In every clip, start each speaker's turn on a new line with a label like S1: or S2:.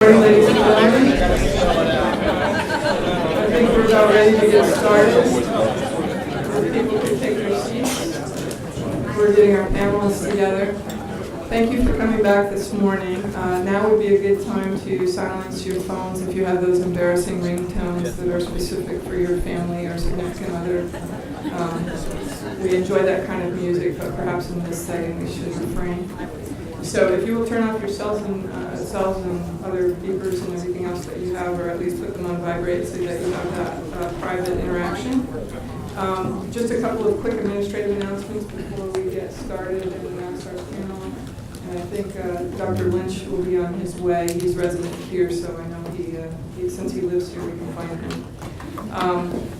S1: Morning, ladies and gentlemen. I think we're about ready to get started. If people could take their seats. We're getting our panelists together. Thank you for coming back this morning. Now would be a good time to silence your phones if you have those embarrassing ringtones that are specific for your family or significant other. We enjoy that kind of music, but perhaps in this setting we should refrain. So if you will turn off your cells and other beepers and everything else that you have, or at least put them on vibrate so that you have that private interaction. Just a couple of quick administrative announcements before we get started and announce our panel. And I think Dr. Lynch will be on his way. He's resident here, so I know he since he lives here, we can find him.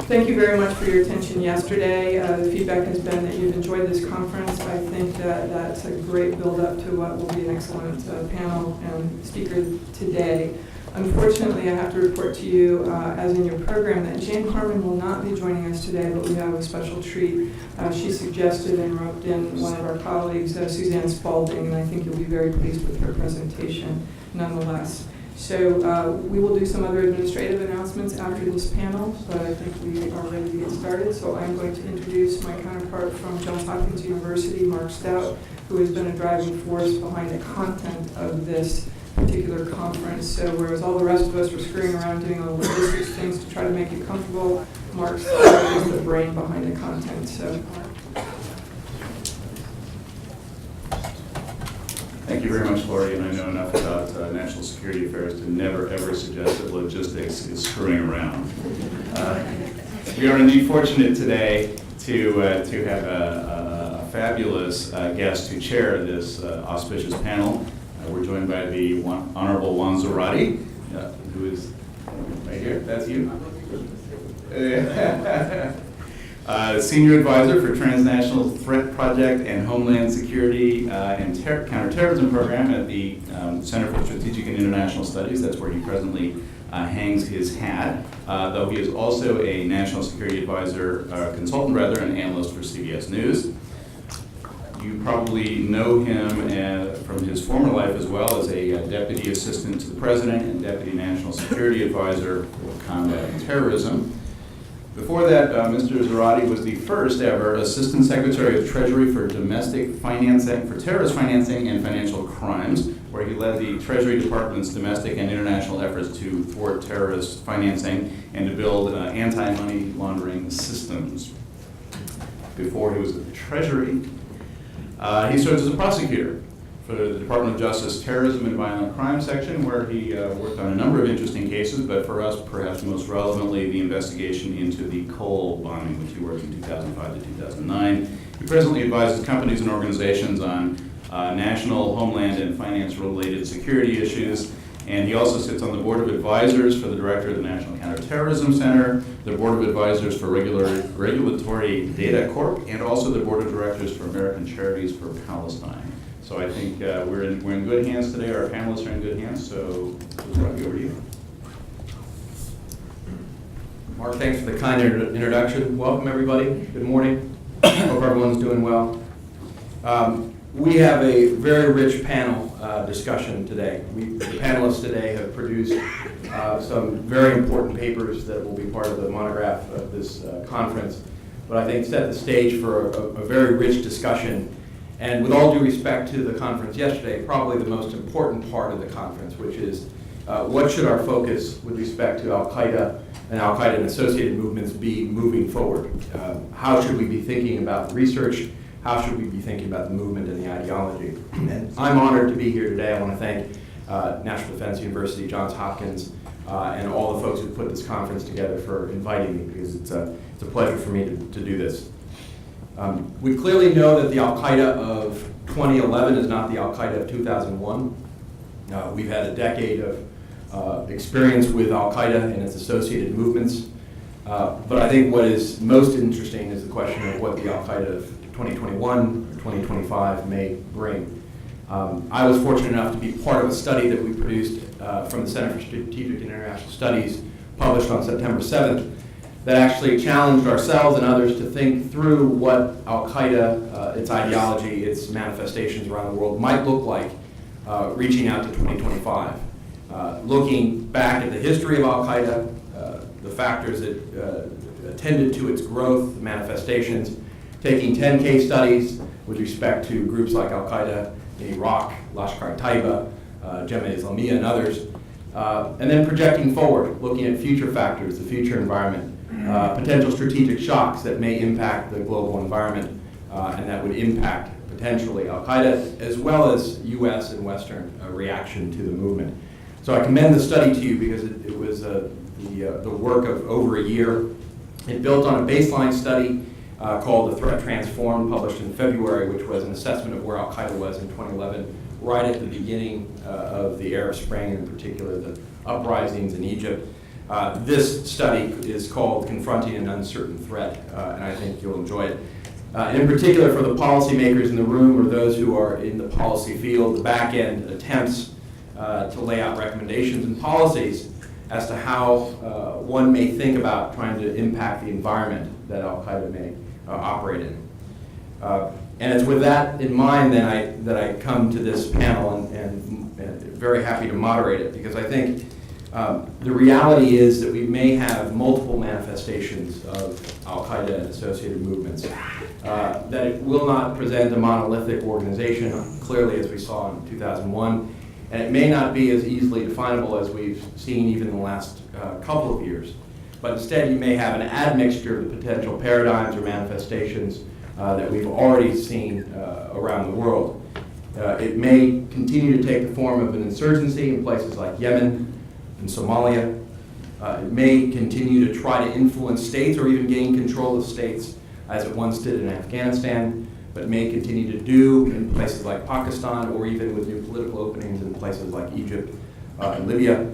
S1: Thank you very much for your attention yesterday. The feedback has been that you've enjoyed this conference. I think that that's a great build-up to what will be an excellent panel and speaker today. Unfortunately, I have to report to you, as in your program, that Jane Harmon will not be joining us today, but we have a special treat. She suggested and roped in one of our colleagues, Suzanne Spalding, and I think you'll be very pleased with her presentation nonetheless. So we will do some other administrative announcements after this panel, but I think we are ready to get started. So I'm going to introduce my counterpart from Johns Hopkins University, Mark Stout, who has been a driving force behind the content of this particular conference. So whereas all the rest of us were screwing around doing all the logistics things to try to make it comfortable, Mark Stout is the brain behind the content. So.
S2: Thank you very much, Lori, and I know enough about national security affairs to never ever suggest that logistics is screwing around. We are indeed fortunate today to have a fabulous guest to chair this auspicious panel. We're joined by the Honorable Juan Zarate, who is right here. That's you. Senior Advisor for Transnational Threat Project and Homeland Security and Counterterrorism Program at the Center for Strategic and International Studies. That's where he presently hangs his hat, though he is also a National Security Advisor, consultant rather, and analyst for CBS News. You probably know him from his former life as well as a Deputy Assistant to the President and Deputy National Security Advisor for Combat Terrorism. Before that, Mr. Zarate was the first ever Assistant Secretary of Treasury for Domestic Financing, for Terrorist Financing and Financial Crimes, where he led the Treasury Department's domestic and international efforts to thwart terrorist financing and to build anti-money laundering systems. Before he was at the Treasury, he served as a prosecutor for the Department of Justice Terrorism and Violent Crime section, where he worked on a number of interesting cases, but for us, perhaps most relevantly, the investigation into the Cole bombing, which he worked in 2005 to 2009. He presently advises companies and organizations on national, homeland, and finance-related security issues, and he also sits on the Board of Advisors for the Director of the National Counterterrorism Center, the Board of Advisors for Regulatory Data Corp., and also the Board of Directors for American Charities for Palestine. So I think we're in good hands today. Our panelists are in good hands. So over to you.
S3: Mark, thanks for the kind introduction. Welcome, everybody. Good morning. Hope everyone's doing well. We have a very rich panel discussion today. The panelists today have produced some very important papers that will be part of the monograph of this conference, but I think set the stage for a very rich discussion. And with all due respect to the conference yesterday, probably the most important part of the conference, which is what should our focus with respect to Al-Qaeda and associated movements be moving forward? How should we be thinking about research? How should we be thinking about the movement and the ideology? And I'm honored to be here today. I want to thank National Defense University, Johns Hopkins, and all the folks who put this conference together for inviting me, because it's a pleasure for me to do this. We clearly know that the Al-Qaeda of 2011 is not the Al-Qaeda of 2001. We've had a decade of experience with Al-Qaeda and its associated movements. But I think what is most interesting is the question of what the Al-Qaeda of 2021 or 2025 may bring. I was fortunate enough to be part of a study that we produced from the Center for Strategic and International Studies, published on September 7th, that actually challenged ourselves and others to think through what Al-Qaeda, its ideology, its manifestations around the world might look like reaching out to 2025. looking back at the history of Al-Qaeda, the factors that attended to its growth, manifestations, taking 10 case studies with respect to groups like Al-Qaeda in Iraq, Lashkar-e-Taiba, Jemaah Islamiyah, and others, and then projecting forward, looking at future factors, the future environment, potential strategic shocks that may impact the global environment and that would impact potentially Al-Qaeda, as well as U.S. and Western reaction to the movement. So I commend the study to you because it was the work of over a year. It built on a baseline study called The Threat Transformed, published in February, which was an assessment of where Al-Qaeda was in 2011, right at the beginning of the Arab Spring, in particular the uprisings in Egypt. This study is called Confronting an Uncertain Threat, and I think you'll enjoy it. And in particular for the policymakers in the room or those who are in the policy field, the back-end attempts to lay out recommendations and policies as to how one may think about trying to impact the environment that Al-Qaeda may operate in. And it's with that in mind that I come to this panel and very happy to moderate it, because I think the reality is that we may have multiple manifestations of Al-Qaeda and associated movements. That it will not present a monolithic organization, clearly as we saw in 2001, and it may not be as easily definable as we've seen even in the last couple of years. But instead you may have an admixture of the potential paradigms or manifestations that we've already seen around the world. It may continue to take the form of an insurgency in places like Yemen and Somalia. It may continue to try to influence states or even gain control of states, as it once did in Afghanistan, but may continue to do in places like Pakistan or even with new political openings in places like Egypt and Libya.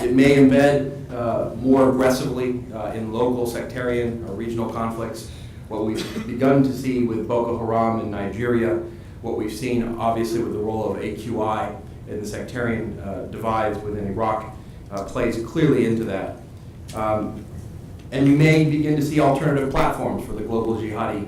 S3: It may embed more aggressively in local sectarian or regional conflicts. What we've begun to see with Boko Haram in Nigeria, what we've seen obviously with the role of AQI in the sectarian divides within Iraq plays clearly into that. And you may begin to see alternative platforms for the global jihadi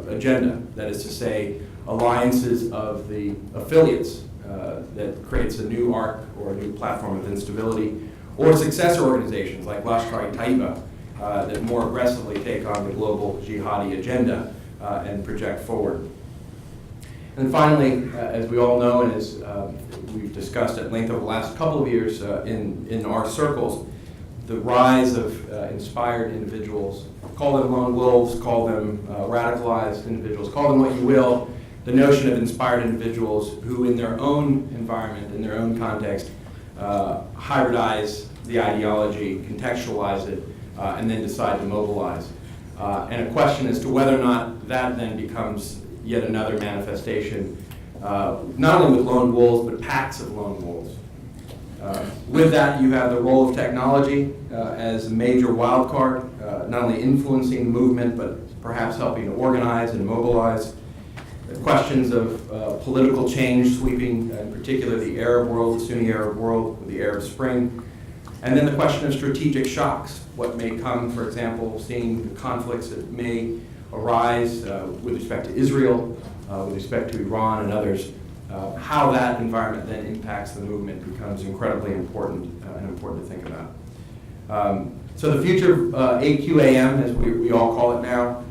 S3: agenda. That is to say, alliances of the affiliates that creates a new arc or a new platform of instability, or successor organizations like Lashkar-e-Taiba that more aggressively take on the global jihadi agenda and project forward. And finally, as we all know and as we've discussed at length over the last couple of years in our circles, the rise of inspired individuals, call them lone wolves, call them radicalized individuals, call them what you will, the notion of inspired individuals who in their own environment, in their own context, hybridize the ideology, contextualize it, and then decide to mobilize. And a question as to whether or not that then becomes yet another manifestation, not only with lone wolves, but packs of lone wolves. With that, you have the role of technology as a major wild card, not only influencing the movement, but perhaps helping to organize and mobilize. The questions of political change sweeping, in particular, the Arab world, the Sunni Arab world, with the Arab Spring. And then the question of strategic shocks, what may come, for example, seeing the conflicts that may arise with respect to Israel, with respect to Iran and others. How that environment then impacts the movement becomes incredibly important and important to think about. So the future of AQAM, as we all call it now,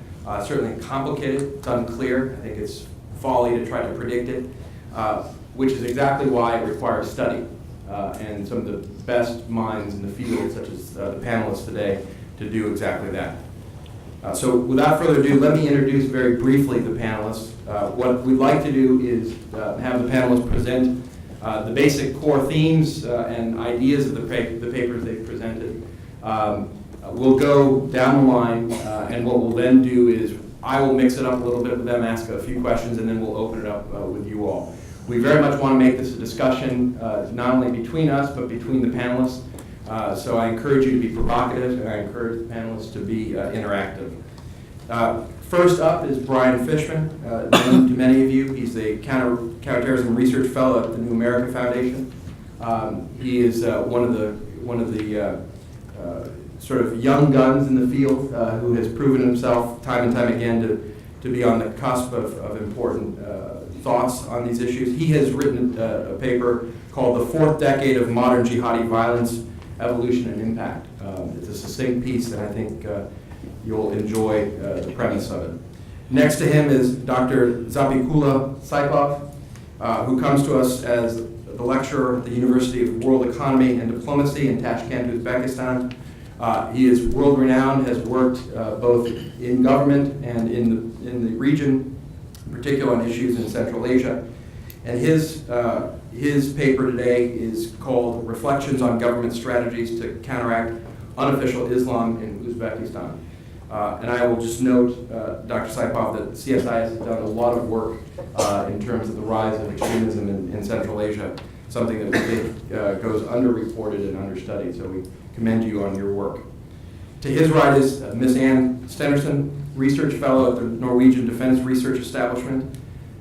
S3: certainly complicated, it's unclear. I think it's folly to try to predict it, which is exactly why it requires study. And some of the best minds in the field, such as the panelists today, to do exactly that. So without further ado, let me introduce very briefly the panelists. What we'd like to do is have the panelists present the basic core themes and ideas of the papers they've presented. We'll go down the line, and what we'll then do is I will mix it up a little bit with them, ask a few questions, and then we'll open it up with you all. We very much want to make this a discussion not only between us, but between the panelists. So I encourage you to be provocative, and I encourage the panelists to be interactive. First up is Brian Fishman, known to many of you. He's a counterterrorism research fellow at the New America Foundation. He is one of the sort of young guns in the field who has proven himself time and time again to be on the cusp of important thoughts on these issues. He has written a paper called The Fourth Decade of Modern Jihadi Violence, Evolution and Impact. It's a succinct piece, and I think you'll enjoy the premise of it. Next to him is Dr. Zabikhulla Saipov, who comes to us as the lecturer at the University of World Economy and Diplomacy in Tashkent, Uzbekistan. He is world-renowned, has worked both in government and in the region, in particular on issues in Central Asia. And his paper today is called Reflections on Government Strategies to Counteract Unofficial Islam in Uzbekistan. And I will just note, Dr. Saipov, that CSIS has done a lot of work in terms of the rise of extremism in Central Asia, something that we think goes underreported and understudied, so we commend you on your work. To his right is Ms. Ann Stenersen, Research Fellow at the Norwegian Defense Research Establishment.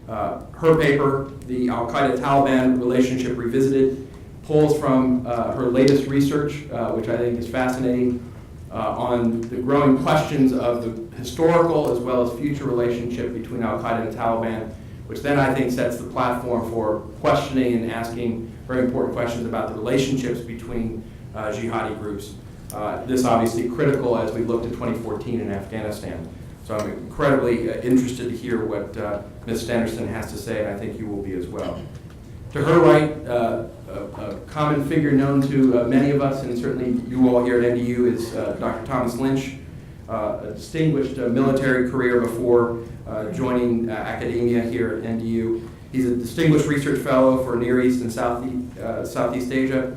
S3: Her paper, The Al-Qaeda-Taliban Relationship Revisited, pulls from her latest research, which I think is fascinating, on the growing questions of the historical as well as future relationship between Al-Qaeda and Taliban, which then I think sets the platform for questioning and asking very important questions about the relationships between jihadi groups. This obviously critical as we look to 2014 in Afghanistan. So I'm incredibly interested to hear what Ms. Stenersen has to say, and I think you will be as well. To her right, a common figure known to many of us, and certainly you all here at NDU, is Dr. Thomas Lynch, a distinguished military career before joining academia here at NDU. He's a distinguished research fellow for Near East and South Asia,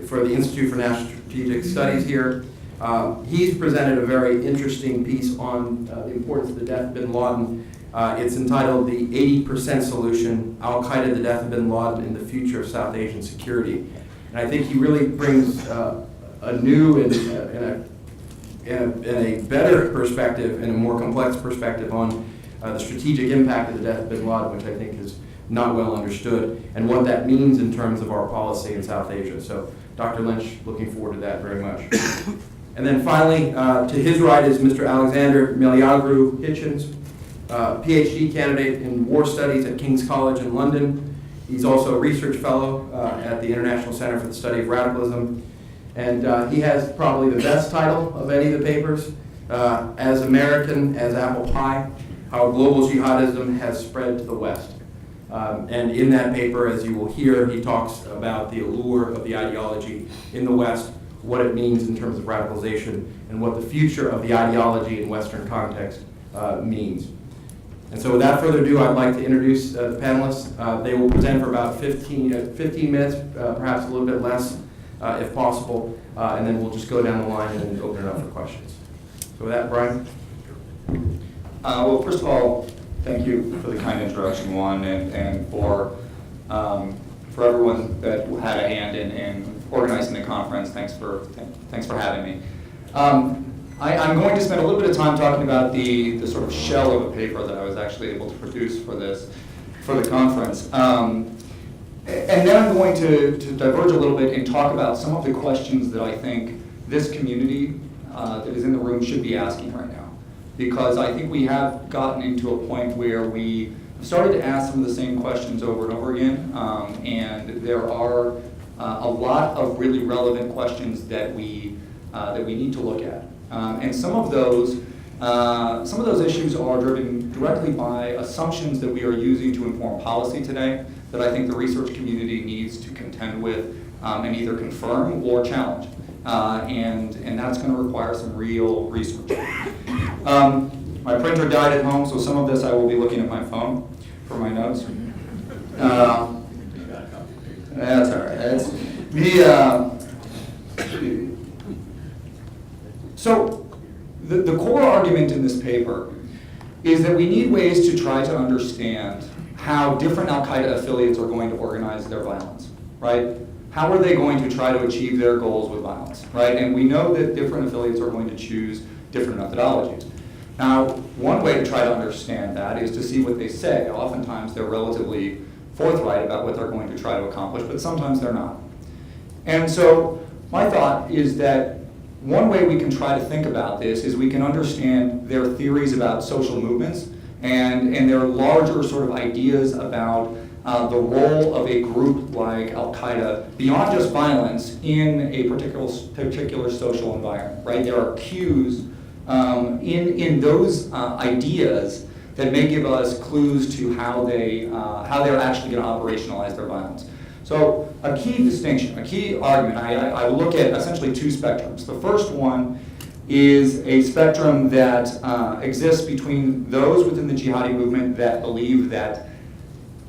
S3: for the Institute for National Strategic Studies here. He's presented a very interesting piece on the importance of the death of bin Laden. It's entitled The 80% Solution, Al-Qaeda, the Death of bin Laden, and the Future of South Asian Security. And I think he really brings a new and a better perspective and a more complex perspective on the strategic impact of the death of bin Laden, which I think is not well understood, and what that means in terms of our policy in South Asia. So Dr. Lynch, looking forward to that very much. And then finally, to his right is Mr. Alexander Meleagrou-Hitchens, PhD candidate in war studies at King's College in London. He's also a research fellow at the International Center for the Study of Radicalism. And he has probably the best title of any of the papers, As American as Apple Pie, How Global Jihadism Has Spread to the West. And in that paper, as you will hear, he talks about the allure of the ideology in the West, what it means in terms of radicalization, and what the future of the ideology in Western context means. And so without further ado, I'd like to introduce the panelists. They will present for about 15 minutes, perhaps a little bit less if possible, and then we'll just go down the line and open it up for questions. So with that, Brian?
S4: Well, first of all, thank you for the kind introduction, Juan, and for everyone that had a hand in organizing the conference. Thanks for having me. I'm going to spend a little bit of time talking about the sort of shell of a paper that I was actually able to produce for the conference. And then I'm going to diverge a little bit and talk about some of the questions that I think this community that is in the room should be asking right now. Because I think we have gotten into a point where we have started to ask some of the same questions over and over again, and there are a lot of really relevant questions that we need to look at. And some of those issues are driven directly by assumptions that we are using to inform policy today that I think the research community needs to contend with and either confirm or challenge. And that's going to require some real research. My printer died at home, so some of this I will be looking at my phone for my notes. That's all right. So the core argument in this paper is that we need ways to try to understand how different Al-Qaeda affiliates are going to organize their violence, right? How are they going to try to achieve their goals with violence, right? And we know that different affiliates are going to choose different methodologies. Now, one way to try to understand that is to see what they say. Oftentimes they're relatively forthright about what they're going to try to accomplish, but sometimes they're not. And so my thought is that one way we can try to think about this is we can understand their theories about social movements and their larger sort of ideas about the role of a group like Al-Qaeda beyond just violence in a particular social environment, right? There are cues in those ideas that may give us clues to how they're actually going to operationalize their violence. So a key distinction, a key argument, I look at essentially two spectrums. The first one is a spectrum that exists between those within the jihadi movement that believe that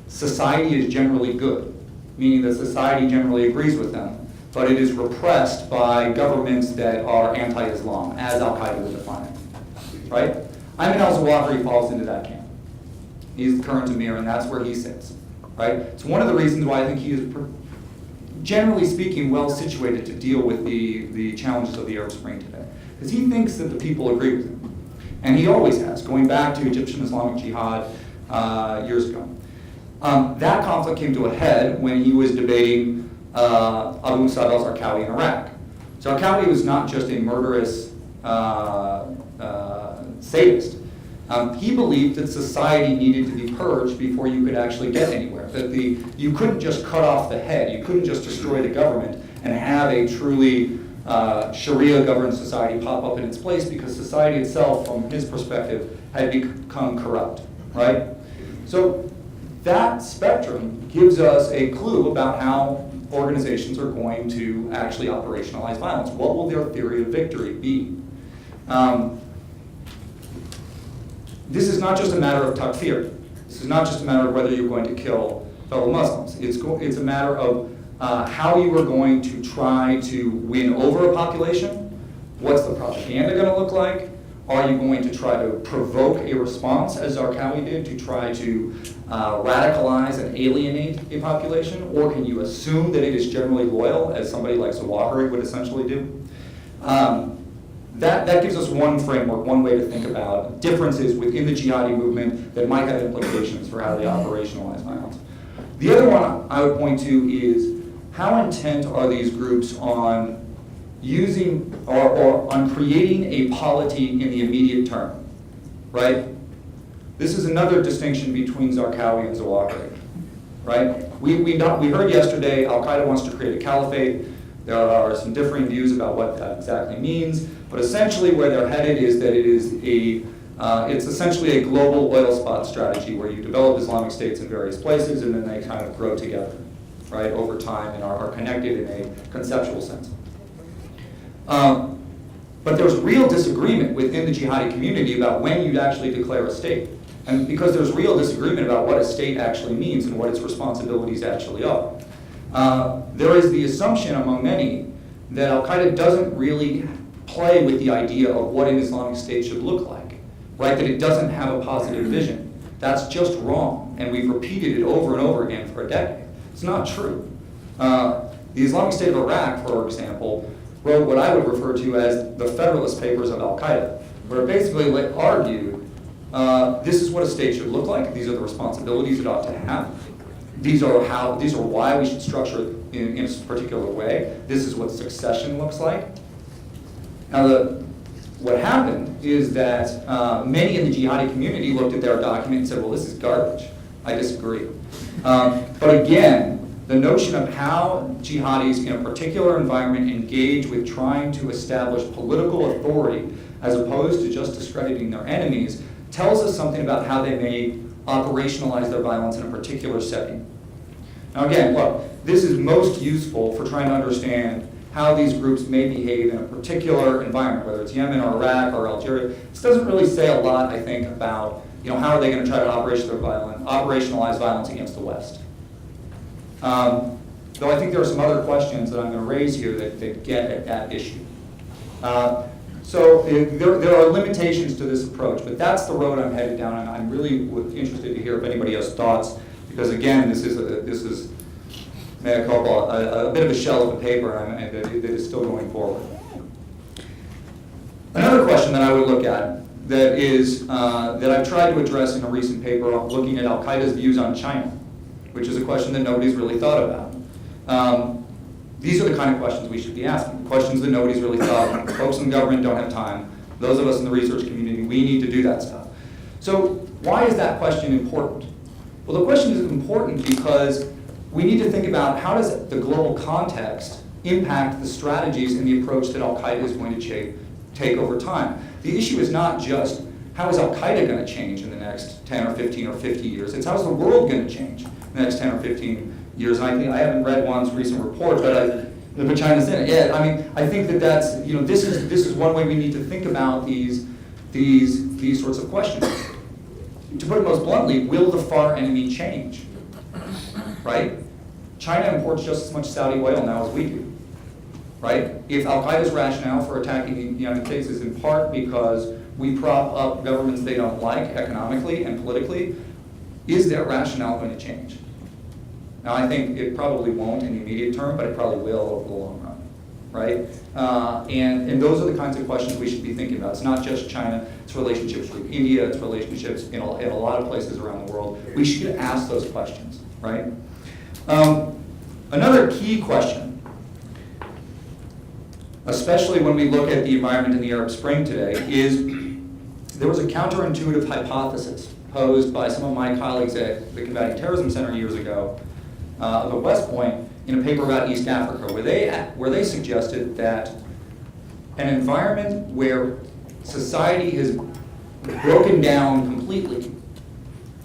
S4: society is generally good, meaning that society generally agrees with them, but it is repressed by governments that are anti-Islam, as Al-Qaeda would define it, right? Ayman al-Zawahiri falls into that camp. He's the current emir, and that's where he sits, right? It's one of the reasons why I think he is, generally speaking, well situated to deal with the challenges of the Arab Spring today, because he thinks that the people agree with him, and he always has, going back to Egyptian Islamic Jihad years ago. That conflict came to a head when he was debating Abu Musab al-Zarqawi in Iraq. Zarqawi was not just a murderous sadist. He believed that society needed to be purged before you could actually get anywhere. That you couldn't just cut off the head, you couldn't just destroy the government and have a truly Sharia-governed society pop up in its place, because society itself, from his perspective, had become corrupt, right? So that spectrum gives us a clue about how organizations are going to actually operationalize violence. What will their theory of victory be? This is not just a matter of takfir. This is not just a matter of whether you're going to kill fellow Muslims. It's a matter of how you are going to try to win over a population. What's the propaganda going to look like? Are you going to try to provoke a response, as Zarqawi did, to try to radicalize and alienate a population? Or can you assume that it is generally loyal, as somebody like Zawahiri would essentially do? That gives us one framework, one way to think about differences within the jihadi movement that might have implications for how they operationalize violence. The other one I would point to is, how intent are these groups on using or on creating a polity in the immediate term, right? This is another distinction between Zarqawi and Zawahiri, right? We heard yesterday Al-Qaeda wants to create a caliphate. There are some differing views about what that exactly means, but essentially where they're headed is that it's essentially a global oil spot strategy where you develop Islamic states in various places and then they kind of grow together, right, over time and are connected in a conceptual sense. But there's real disagreement within the jihadi community about when you'd actually declare a state. And because there's real disagreement about what a state actually means and what its responsibilities actually are. There is the assumption among many that Al-Qaeda doesn't really play with the idea of what an Islamic State should look like, right? That it doesn't have a positive vision. That's just wrong, and we've repeated it over and over again for a decade. It's not true. The Islamic State of Iraq, for example, wrote what I would refer to as the Federalist Papers of Al-Qaeda, where it basically argued this is what a state should look like, these are the responsibilities it ought to have, these are why we should structure it in a particular way, this is what succession looks like. Now, what happened is that many in the jihadi community looked at their document and said, well, this is garbage. I disagree. But again, the notion of how jihadis in a particular environment engage with trying to establish political authority as opposed to just discrediting their enemies tells us something about how they may operationalize their violence in a particular setting. Now again, look, this is most useful for trying to understand how these groups may behave in a particular environment, whether it's Yemen or Iraq or Algeria. This doesn't really say a lot, I think, about how are they going to try to operationalize violence against the West. Though I think there are some other questions that I'm going to raise here that get at that issue. So there are limitations to this approach, but that's the road I'm headed down, and I'm really interested to hear if anybody has thoughts, because again, this is may I call a bit of a shell of a paper that is still going forward. Another question that I would look at that I've tried to address in a recent paper looking at Al-Qaeda's views on China, which is a question that nobody's really thought about. These are the kind of questions we should be asking, questions that nobody's really thought about. Folks in the government don't have time. Those of us in the research community, we need to do that stuff. So why is that question important? Well, the question is important because we need to think about how does the global context impact the strategies and the approach that Al-Qaeda is going to take over time. The issue is not just how is Al-Qaeda going to change in the next 10 or 15 or 50 years, it's how's the world going to change in the next 10 or 15 years. And I haven't read Juan's recent report, but China's in it. Yeah, I mean, I think that's, this is one way we need to think about these sorts of questions. To put it most bluntly, will the far enemy change? Right? China imports just as much Saudi oil now as we do. Right? If Al-Qaeda's rationale for attacking the United States is in part because we prop up governments they don't like economically and politically, is their rationale going to change? Now, I think it probably won't in the immediate term, but it probably will over the long run, right? And those are the kinds of questions we should be thinking about. It's not just China, it's relationships with India, it's relationships in a lot of places around the world. We should ask those questions, right? Another key question, especially when we look at the environment in the Arab Spring today, is there was a counterintuitive hypothesis posed by some of my colleagues at the Combating Terrorism Center years ago at West Point in a paper about East Africa, where they suggested that an environment where society has broken down completely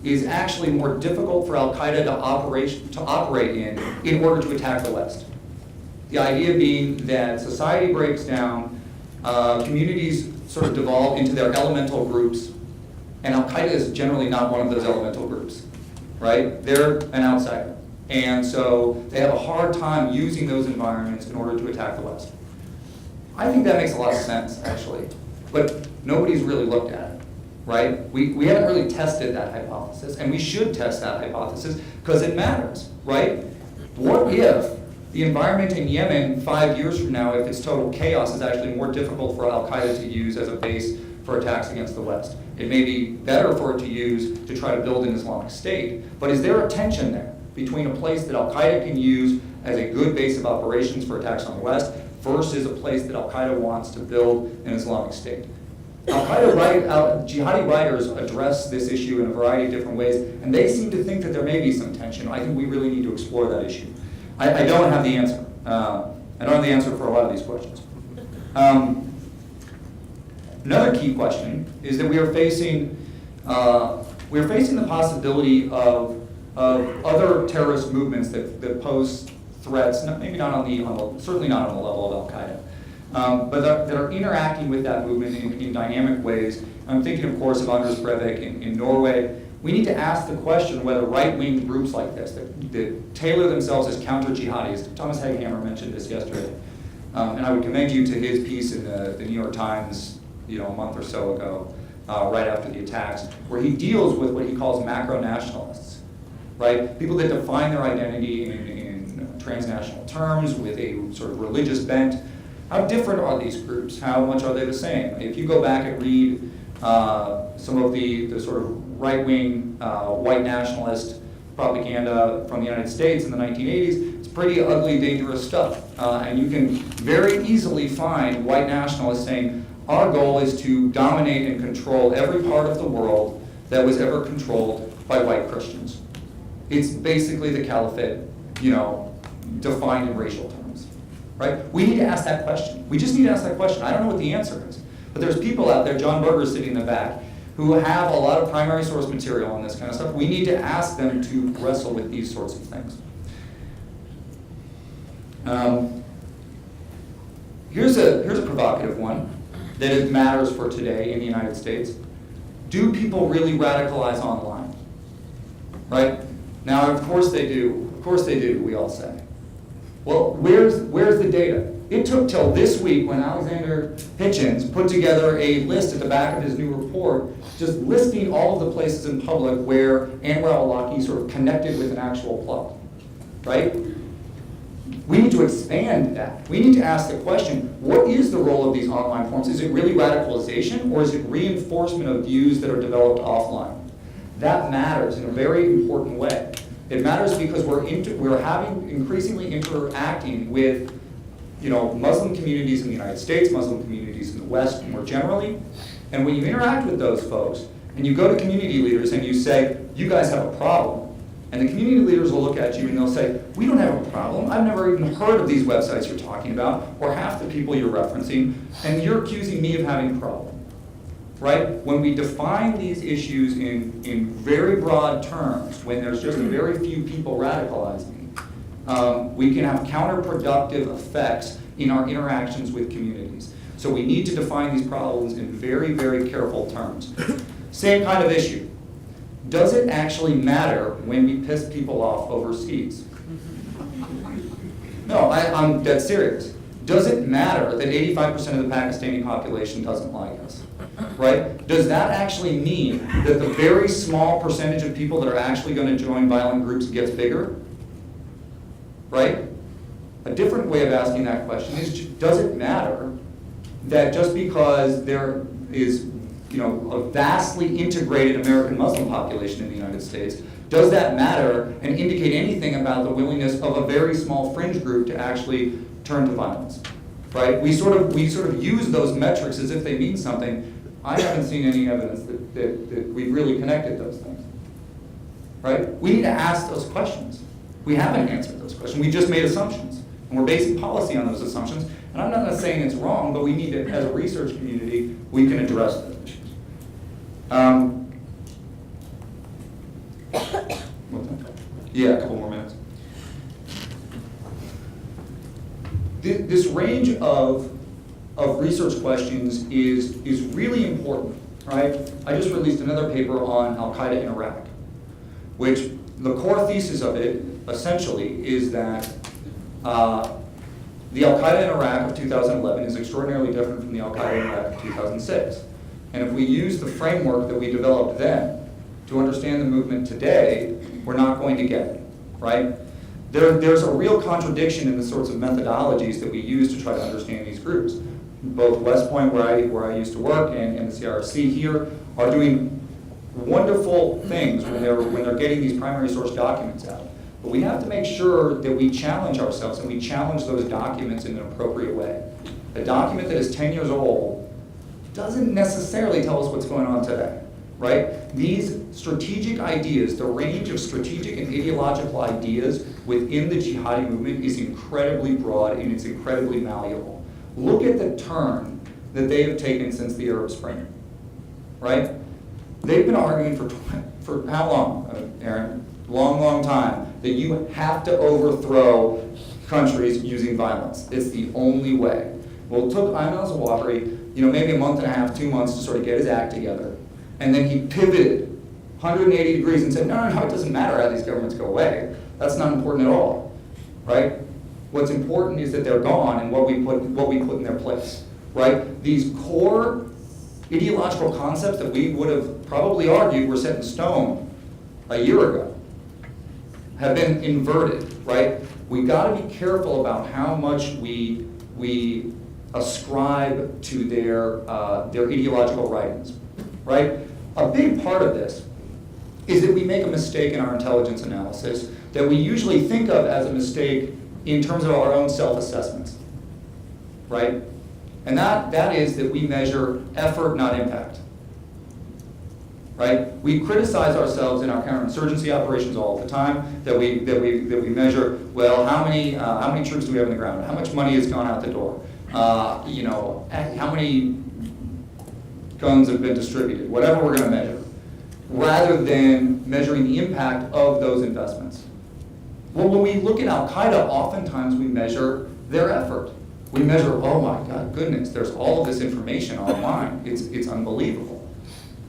S4: is actually more difficult for Al-Qaeda to operate in order to attack the West. The idea being that society breaks down, communities sort of devolve into their elemental groups, and Al-Qaeda is generally not one of those elemental groups, right? They're an outsider. And so they have a hard time using those environments in order to attack the West. I think that makes a lot of sense, actually. But nobody's really looked at it, right? We haven't really tested that hypothesis, and we should test that hypothesis because it matters, right? What if the environment in Yemen 5 years from now, if it's total chaos, is actually more difficult for Al-Qaeda to use as a base for attacks against the West? It may be better for it to use to try to build an Islamic State, but is there a tension there between a place that Al-Qaeda can use as a good base of operations for attacks on the West versus a place that Al-Qaeda wants to build an Islamic State? Jihadi writers address this issue in a variety of different ways, and they seem to think that there may be some tension. I think we really need to explore that issue. I don't have the answer. I don't have the answer for a lot of these questions. Another key question is that we are facing the possibility of other terrorist movements that pose threats, maybe not certainly not on the level of Al-Qaeda, but that are interacting with that movement in dynamic ways. I'm thinking, of course, of Anders Breivik in Norway. We need to ask the question whether right-wing groups like this that tailor themselves as counter-jihadis, Thomas Heghammer mentioned this yesterday, and I would commend you to his piece in the New York Times, a month or so ago, right after the attacks, where he deals with what he calls macro-nationalists, right? People that define their identity in transnational terms with a sort of religious bent. How different are these groups? How much are they the same? If you go back and read some of the sort of right-wing white nationalist propaganda from the United States in the 1980s, it's pretty ugly, dangerous stuff. And you can very easily find white nationalists saying, our goal is to dominate and control every part of the world that was ever controlled by white Christians. It's basically the caliphate, defined in racial terms, right? We need to ask that question. We just need to ask that question. I don't know what the answer is, but there's people out there, John Berger's sitting in the back, who have a lot of primary source material on this kind of stuff. We need to ask them to wrestle with these sorts of things. Here's a provocative one that it matters for today in the United States. Do people really radicalize online? Right? Now, of course they do. Of course they do, we all say. Well, where's the data? It took till this week when Hitchens put together a list at the back of his new report, just listing all of the places in public where Anwar al-Awlaki sort of connected with an actual plot, right? We need to expand that. We need to ask the question, what is the role of these online forums? Is it really radicalization, or is it reinforcement of views that are developed offline? That matters in a very important way. It matters because we're increasingly interacting with Muslim communities in the United States, Muslim communities in the West more generally. And when you interact with those folks, and you go to community leaders and you say, you guys have a problem, And the community leaders will look at you and they'll say, we don't have a problem. I've never even heard of these websites you're talking about, or half the people you're referencing, and you're accusing me of having a problem. Right? When we define these issues in very broad terms, when there's just very few people radicalizing, we can have counterproductive effects in our interactions with communities. So we need to define these problems in very, very careful terms. Same kind of issue. Does it actually matter when we piss people off overseas? No, I'm dead serious. Does it matter that 85% of the Pakistani population doesn't like us? Right? Does that actually mean that the very small percentage of people that are actually going to join violent groups gets bigger? Right? A different way of asking that question is, does it matter that just because there is, a vastly integrated American Muslim population in the United States, does that matter and indicate anything about the willingness of a very small fringe group to actually turn to violence? Right? We sort of use those metrics as if they mean something. I haven't seen any evidence that we've really connected those things. Right? We need to ask those questions. We haven't answered those questions. We just made assumptions. And we're basing policy on those assumptions. And I'm not saying it's wrong, but we need to, as a research community, we can address those issues. Yeah, a couple more minutes. This range of research questions is really important, right? I just released another paper on Al-Qaeda in Iraq, which the core thesis of it essentially is that the Al-Qaeda in Iraq of 2011 is extraordinarily different from the Al-Qaeda in Iraq of 2006. And if we use the framework that we developed then to understand the movement today, we're not going to get it, right? There's a real contradiction in the sorts of methodologies that we use to try to understand these groups. Both West Point, where I used to work, and the CRRC here are doing wonderful things when they're getting these primary source documents out. But we have to make sure that we challenge ourselves and we challenge those documents in an appropriate way. A document that is 10 years old doesn't necessarily tell us what's going on today, right? These strategic ideas, the range of strategic and ideological ideas within the jihadi movement is incredibly broad and it's incredibly malleable. Look at the turn that they have taken since the Arab Spring, right? They've been arguing for how long, Aaron? Long time, that you have to overthrow countries using violence. It's the only way. Well, it took Ayman al-Zawahiri, maybe a month and a half, 2 months to sort of get his act together. And then he pivoted 180 degrees and said, no, it doesn't matter how these governments go away. That's not important at all, right? What's important is that they're gone and what we put in their place, right? These core ideological concepts that we would have probably argued were set in stone a year ago have been inverted, right? We got to be careful about how much we ascribe to their ideological writings, right? A big part of this is that we make a mistake in our intelligence analysis that we usually think of as a mistake in terms of our own self-assessments, right? And that is that we measure effort, not impact, right? We criticize ourselves in our counterinsurgency operations all the time that we measure, well, how many troops do we have on the ground? How much money has gone out the door? How many guns have been distributed? Whatever we're going to measure, rather than measuring the impact of those investments. Well, when we look at Al-Qaeda, oftentimes we measure their effort. We measure, oh my God, goodness, there's all of this information online. It's unbelievable.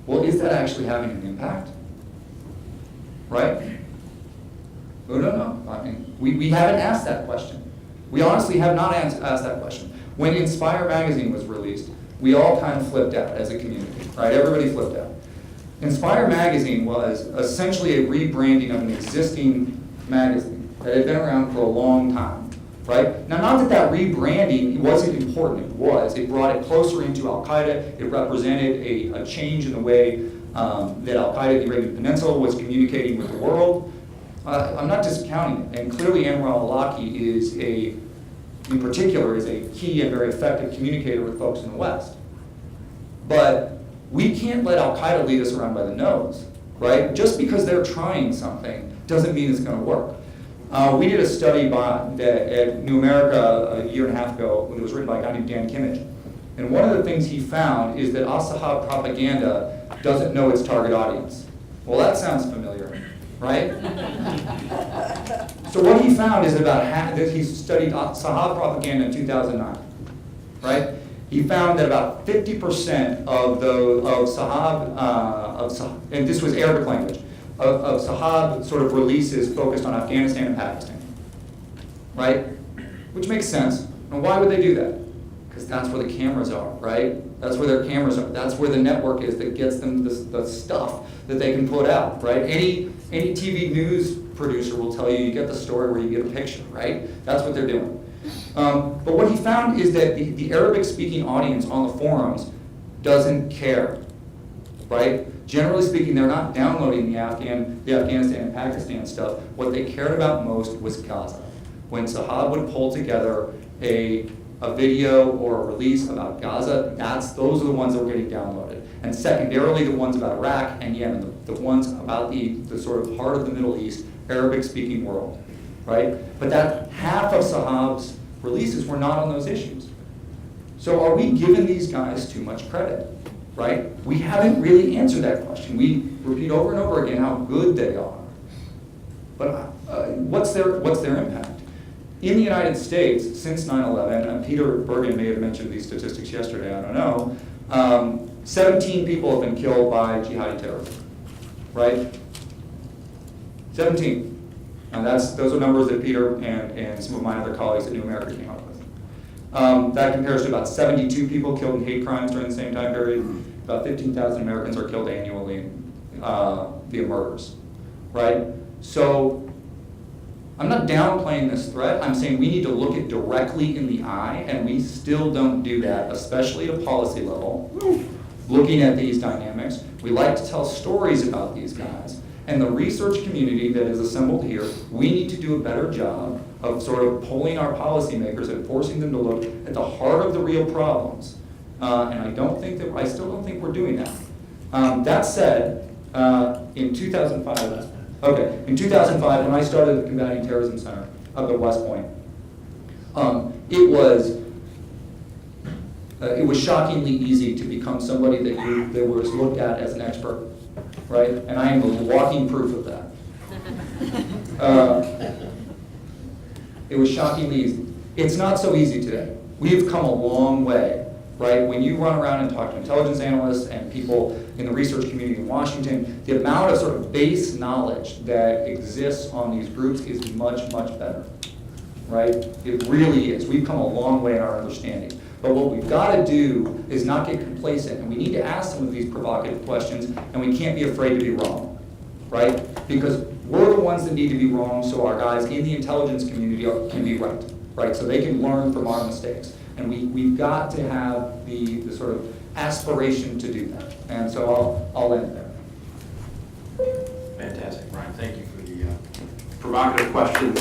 S4: Well, is that actually having an impact? Right? We don't know. I mean, we haven't asked that question. We honestly have not asked that question. When Inspire magazine was released, we all kind of flipped out as a community, right? Everybody flipped out. Inspire magazine was essentially a rebranding of an existing magazine that had been around for a long time, right? Now, not that rebranding wasn't important, it was. It brought it closer into Al-Qaeda. It represented a change in the way that Al-Qaeda, the Arabian Peninsula, was communicating with the world. I'm not discounting it, and clearly Anwar al-Awlaki in particular, is a key and very effective communicator with folks in the West. But we can't let Al-Qaeda lead us around by the nose, right? Just because they're trying something doesn't mean it's going to work. We did a study at New America a year and a half ago. It was written by a guy named Dan Kimmage. And one of the things he found is that Al-Sahab propaganda doesn't know its target audience. Well, that sounds familiar, right? So what he found is about half, he studied Sahab propaganda in 2009, right? He found that about 50% of Sahab, and this was Arabic language, of Sahab sort of releases focused on Afghanistan and Pakistan, right? Which makes sense. And why would they do that? Because that's where the cameras are, right? That's where their cameras are. That's where the network is that gets them the stuff that they can put out, right? Any TV news producer will tell you get the story where you get a picture, right? That's what they're doing. But what he found is that the Arabic-speaking audience on the forums doesn't care, right? Generally speaking, they're not downloading the Afghanistan and Pakistan stuff. What they cared about most was Gaza. When Sahab would pull together a video or a release about Gaza, those are the ones that were getting downloaded. And secondarily, the ones about Iraq and Yemen, the ones about the sort of heart of the Middle East, Arabic-speaking world, right? But that half of Sahab's releases were not on those issues. So are we giving these guys too much credit, right? We haven't really answered that question. We repeat over and over again how good they are. But what's their impact? In the United States, since 9/11, and Peter Bergen may have mentioned these statistics yesterday, I don't know, 17 people have been killed by jihadi terrorism, right? 17. And those are numbers that Peter and some of my other colleagues at New America came up with. That compares to about 72 people killed in hate crimes during the same time period. About 15,000 Americans are killed annually via murders, right? So I'm not downplaying this threat. I'm saying we need to look it directly in the eye, and we still don't do that, especially at a policy level, looking at these dynamics. We like to tell stories about these guys. And the research community that is assembled here, we need to do a better job of sort of pulling our policymakers and forcing them to look at the heart of the real problems. And I still don't think we're doing that. That said, in 2005, in 2005, when I started the Combating Terrorism Center up at West Point, it was shockingly easy to become somebody that was looked at as an expert, right? And I am the walking proof of that. It was shockingly easy. It's not so easy today. We've come a long way, right? When you run around and talk to intelligence analysts and people in the research community in Washington, the amount of sort of base knowledge that exists on these groups is much, much better, right? It really is. We've come a long way in our understanding. But what we've got to do is not get complacent, and we need to ask some of these provocative questions, and we can't be afraid to be wrong, right? Because we're the ones that need to be wrong so our guys in the intelligence community can be right? So they can learn from our mistakes. And we've got to have the sort of aspiration to do that. And so I'll end there.
S3: Fantastic, Brian. Thank you for the provocative questions.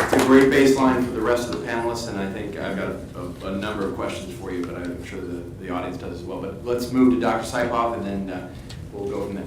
S3: It's a great baseline for the rest of the panelists, and I think I've got a number of questions for you, but I'm sure the audience does as well. But let's move to Dr. Saipov, and then we'll go from there.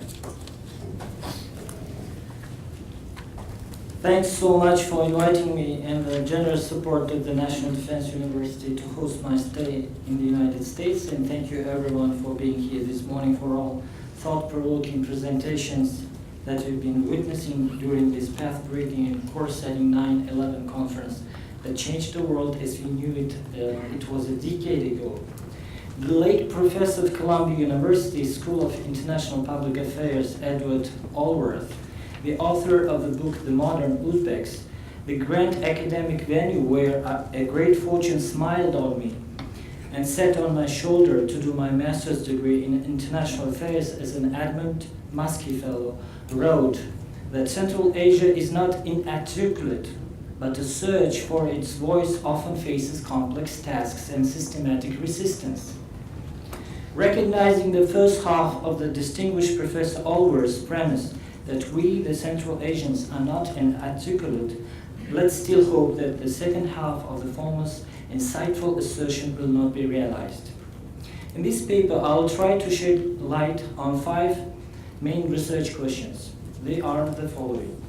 S5: Thanks so much for inviting me and the generous support of the National Defense University to host my stay in the United States. And thank you everyone for being here this morning for all thought-provoking presentations that we've been witnessing during this path-breaking and course-setting 9/11 conference that changed the world as we knew it. It was a decade ago. The late professor at Columbia University School of International Public Affairs, Edward Allworth, the author of the book The Modern Uzbeks, the grand academic venue where a great fortune smiled on me and sat on my shoulder to do my master's degree in international affairs as an Edmund Muskie Fellow, wrote that Central Asia is not inarticulate, but a search for its voice often faces complex tasks and systematic resistance. Recognizing the first half of the distinguished Professor Allworth's premise that we, the Central Asians, are not inarticulate, let's still hope that the second half of the former's insightful assertion will not be realized. In this paper, I'll try to shed light on 5 main research questions. They are the following.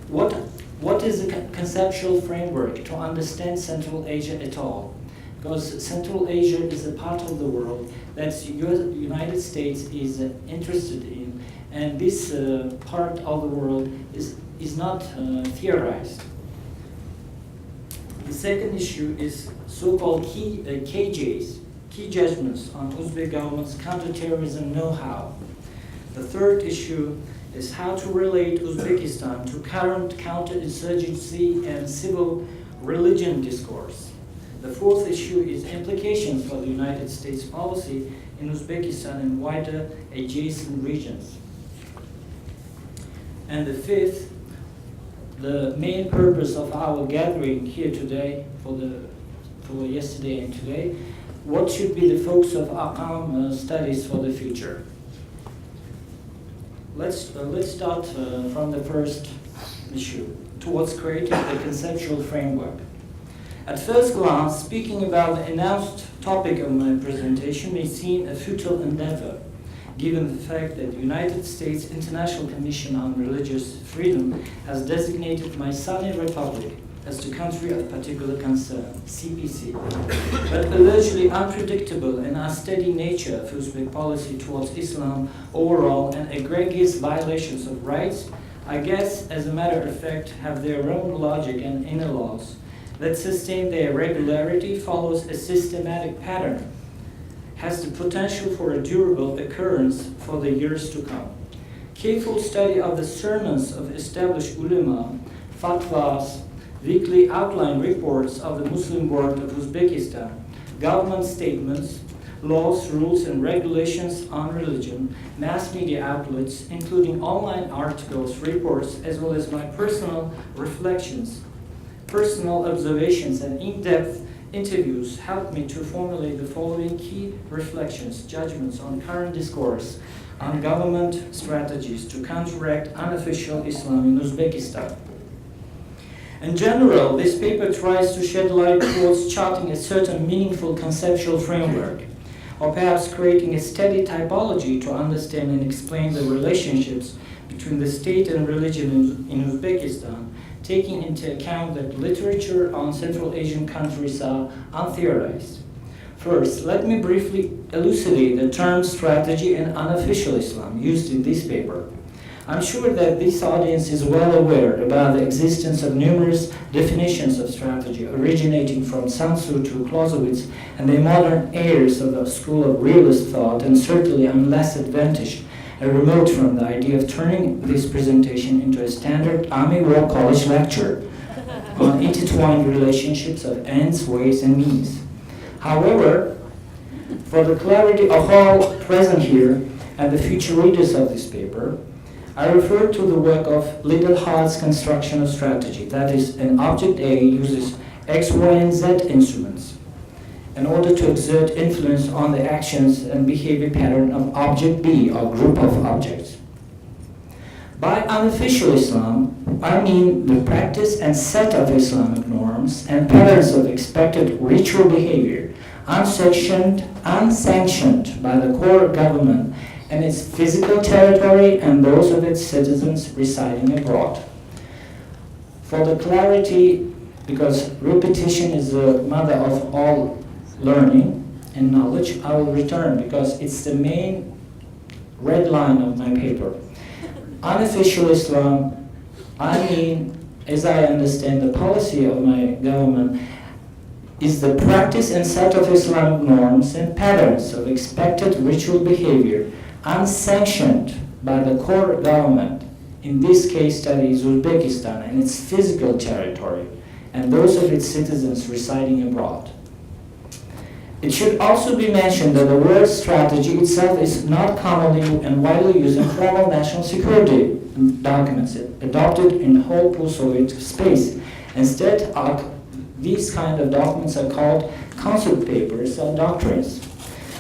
S5: What is the conceptual framework to understand Central Asia at all? Because Central Asia is a part of the world that the United States is interested in, and this part of the world is not theorized. The second issue is so-called KJs, key judgments on Uzbek government's counterterrorism know-how. The third issue is how to relate Uzbekistan to current counterinsurgency and civil religion discourse. The fourth issue is implications for the United States policy in Uzbekistan and wider adjacent regions. And the fifth, the main purpose of our gathering here today, for yesterday and today, what should be the focus of AQAM studies for the future? Let's start from the first issue, towards creating a conceptual framework. At first glance, speaking about the announced topic of my presentation may seem a futile endeavor, given the fact that the United States International Commission on Religious Freedom has designated my Sunni Republic as the country of particular concern, CPC. But the largely unpredictable and unsteady nature of Uzbek policy towards Islam overall and egregious violations of rights, I guess, as a matter of fact, have their own logic and inner laws that sustain their regularity, follows a systematic pattern, has the potential for a durable occurrence for the years to come. Careful study of the sermons of established ulama, fatwas, weekly outline reports of the Muslim Board of Uzbekistan, government statements, laws, rules, and regulations on religion, mass media outlets, including online articles, reports, as well as my personal reflections, personal observations, and in-depth interviews helped me to formulate the following key reflections, judgments on current discourse, on government strategies to counteract unofficial Islam in Uzbekistan. In general, this paper tries to shed light towards charting a certain meaningful conceptual framework, or perhaps creating a steady typology to understand and explain the relationships between the state and religion in Uzbekistan, taking into account that literature on Central Asian countries are untheorized. First, let me briefly elucidate the terms strategy and unofficial Islam used in this paper. I'm sure that this audience is well aware about the existence of numerous definitions of strategy originating from Sun Tzu to Clausewitz and the modern heirs of the school of realist thought, and certainly I'm less advantaged and remote from the idea of turning this presentation into a standard Army War College lecture on intertwined relationships of ends, ways, and means. However, for the clarity of all present here and the future readers of this paper, I refer to the work of Liddell Hart's construction of strategy. That is, an object A uses X, Y, and Z instruments in order to exert influence on the actions and behavior pattern of object B, or group of objects. By unofficial Islam, I mean the practice and set of Islamic norms and patterns of expected ritual behavior, unsanctioned by the core government and its physical territory and those of its citizens residing abroad. For the clarity, because repetition is the mother of all learning and knowledge, I will return because it's the main red line of my paper. Unofficial Islam, I mean, as I understand the policy of my government, is the practice and set of Islamic norms and patterns of expected ritual behavior unsanctioned by the core government, in this case study is Uzbekistan and its physical territory, and those of its citizens residing abroad. It should also be mentioned that the word strategy itself is not commonly and widely used in formal national security documents adopted in whole post-Soviet space. Instead, these kind of documents are called concept papers or doctrines.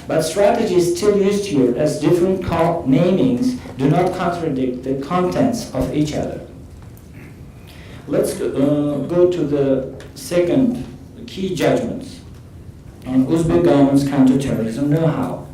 S5: But strategy is still used here, as different namings do not contradict the contents of each other. Let's go to the second key judgments. and Uzbek government's counterterrorism know-how.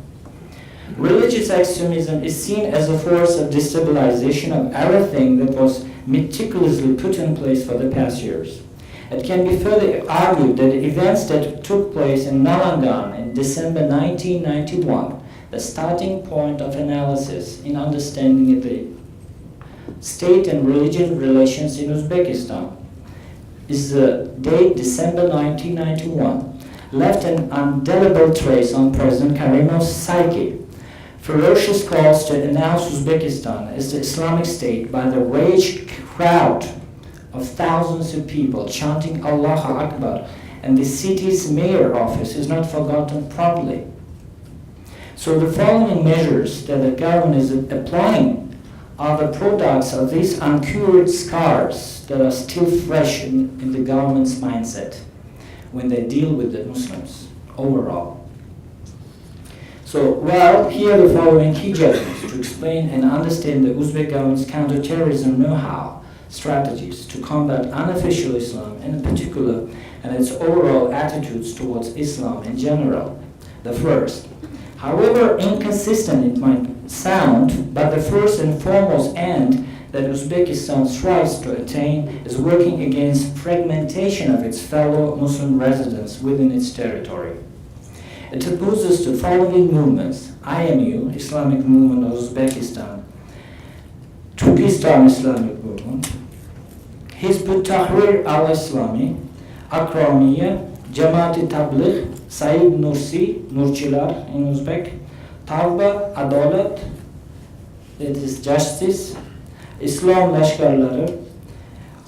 S5: Religious extremism is seen as a force of destabilization of everything that was meticulously put in place for the past years. It can be further argued that events that took place in Nalangan in December 1991, the starting point of analysis in understanding the state and religion relations in Uzbekistan, is the date December 1991, left an indelible trace on President Karimov's psyche. Ferocious calls to announce Uzbekistan as the Islamic State by the rage crowd of thousands of people chanting Allahu Akbar, and the city's mayor office is not forgotten promptly. So the following measures that the government is applying are the products of these uncured scars that are still fresh in the government's mindset when they deal with the Muslims overall. So, well, here are the following key judgments to explain and understand the Uzbek government's counterterrorism know-how, strategies to combat unofficial Islam in particular, and its overall attitudes towards Islam in general. The first, however inconsistent it might sound, but the first and foremost end that Uzbekistan strives to attain is working against fragmentation of its fellow Muslim residents within its territory. It opposes the following movements: IMU, Islamic Movement of Uzbekistan, Turkistan Islamic Movement, Hizb ut-Tahrir al-Islami, Akramiya, Jamaat-i Tabligh, Said Nursi, Nurchilar in Uzbek, Tavba, Adalat, that is justice, Islam Lashkarları,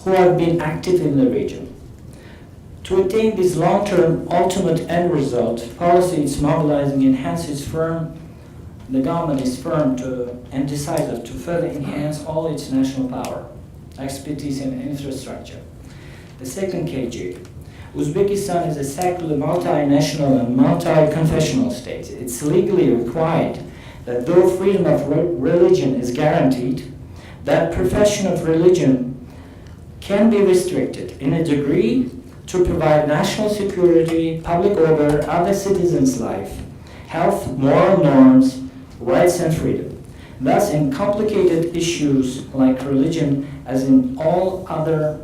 S5: who have been active in the region. To attain this long-term ultimate end result, policy is mobilizing the government is firm and decisive to further enhance all its national power, expertise and infrastructure. The second KG, Uzbekistan is a secular, multinational and multi-confessional state. It's legally required that though freedom of religion is guaranteed, that profession of religion can be restricted in a degree to provide national security, public order, other citizens' life, health, moral norms, rights and freedom. Thus, in complicated issues like religion, as in all other